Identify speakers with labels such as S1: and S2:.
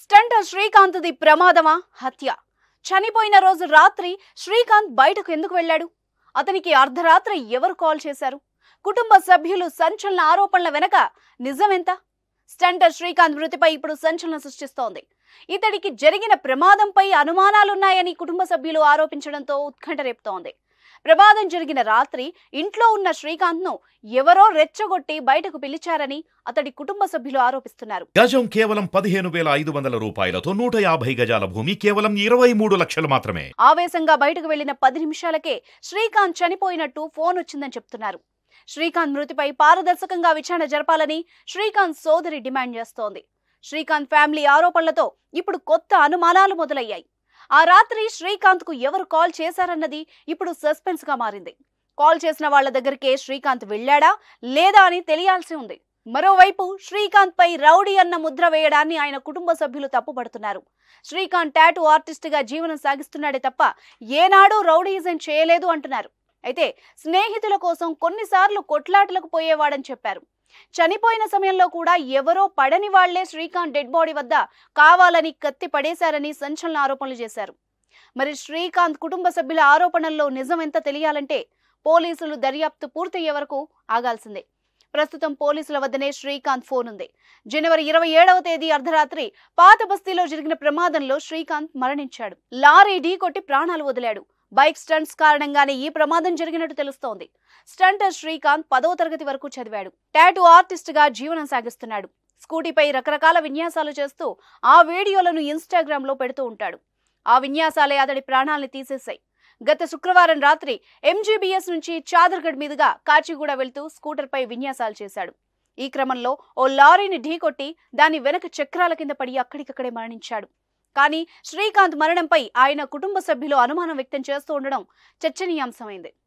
S1: Stunter శ్రీకాంత్ది ప్రమాదమా హత్య? చనిపోయిన రోజు రాత్రి శ్రీకాంత్ బయటకు ఎందుకు వెళ్ళాడు? అతనికి అర్ధరాత్రి ఎవరు కాల్ చేశారు? కుటుంబ సభ్యులు సంచలన ఆరోపణల వెనక నిజమెంత? స్టంటర్ శ్రీకాంత్ మృతిపై ఇప్పుడు సంచలనం సృష్టిస్తోంది. ఇతడికి జరిగిన ప్రమాదంపై అనుమానాలున్నాయని కుటుంబ సభ్యులు ఆరోపించడంతో ఉత్కంఠ రేపుతోంది. ప్రమాదం జరిగిన రాత్రి ఇంట్లో ఉన్న శ్రీకాంత్ ను ఎవరో రెచ్చగొట్టి బయటకు పిలిచారని అతడి కుటుంబ సభ్యులు ఆరోపిస్తున్నారు.
S2: గజం కేవలం 15,500 రూపాయలతో 150 గజాల భూమి కేవలం 23 లక్షలు మాత్రమే.
S1: ఆవేశంగా బయటకు వెళ్లిన 10 నిమిషాలకే శ్రీకాంత్ చనిపోయినట్టు ఫోన్ వచ్చిందని చెప్తున్నారు. శ్రీకాంత్ మృతిపై పారదర్శకంగా విచారణ జరపాలని శ్రీకాంత్ సోదరి డిమాండ్ చేస్తోంది. శ్రీకాంత్ ఫ్యామిలీ ఆరోపణలతో ఇప్పుడు కొత్త అనుమానాలు మొదలయ్యాయి. ఆ రాత్రి శ్రీకాంత్ కు ఎవరు కాల్ చేశారన్నది ఇప్పుడు సస్పెన్స్ గా మారింది. కాల్ చేసిన వాళ్ల దగ్గరికే శ్రీకాంత్ వెళ్ళాడా లేదా అని తెలియాల్సి ఉంది. మరోవైపు శ్రీకాంత్ పై రౌడీ అన్న ముద్ర వేయడాన్ని ఆయన కుటుంబ సభ్యులు తప్పుపడుతున్నారు. శ్రీకాంత్ టాటూ ఆర్టిస్ట్ గా జీవనం సాగిస్తున్నాడే తప్ప ఏనాడూ రౌడీయిజం చేయలేదు అంటున్నారు. అయితే స్నేహితుల కోసం కొన్నిసార్లు కొట్లాటలకు పోయేవాడని చెప్పారు. చనిపోయిన సమయంలో కూడా ఎవరో పడని వాళ్లే శ్రీకాంత్ డెడ్ బాడీ వద్ద కావాలని కత్తి పడేశారని సంచలన ఆరోపణలు చేశారు. మరి శ్రీకాంత్ కుటుంబ సభ్యుల ఆరోపణల్లో నిజం ఎంత తెలియాలంటే పోలీసులు దర్యాప్తు పూర్తయ్యే వరకు ఆగాల్సిందే. ప్రస్తుతం పోలీసుల వద్దనే శ్రీకాంత్ ఫోన్ ఉంది. జనవరి 27వ తేదీ అర్ధరాత్రి పాత బస్తీలో జరిగిన ప్రమాదంలో శ్రీకాంత్ మరణించాడు. లారీ ఢీకొట్టి ప్రాణాలు వదిలాడు. బైక్ స్టంట్స్ కారణంగానే ఈ ప్రమాదం జరిగినట్టు తెలుస్తోంది. స్టంటర్ శ్రీకాంత్ 10వ తరగతి వరకు చదివాడు. టాటూ ఆర్టిస్ట్ గా జీవనం సాగిస్తున్నాడు. స్కూటీపై రకరకాల విన్యాసాలు చేస్తూ ఆ వీడియోలను ఇన్స్టాగ్రామ్ లో పెడుతూ ఉంటాడు. ఆ విన్యాసాలే అతడి ప్రాణాల్ని తీసేశాయి. గత శుక్రవారం రాత్రి ఎంజీబీఎస్ నుంచి చాదర్గఢ్ మీదుగా కాచిగూడ వెళ్తూ స్కూటర్ పై విన్యాసాలు చేశాడు. ఈ క్రమంలో ఓ లారీని ఢీకొట్టి దాని వెనక చక్రాల కింద పడి అక్కడికక్కడే మరణించాడు. కానీ శ్రీకాంత్ మరణంపై ఆయన కుటుంబ సభ్యులు అనుమానం వ్యక్తం చేస్తూ ఉండడం చర్చనీయాంశమైంది.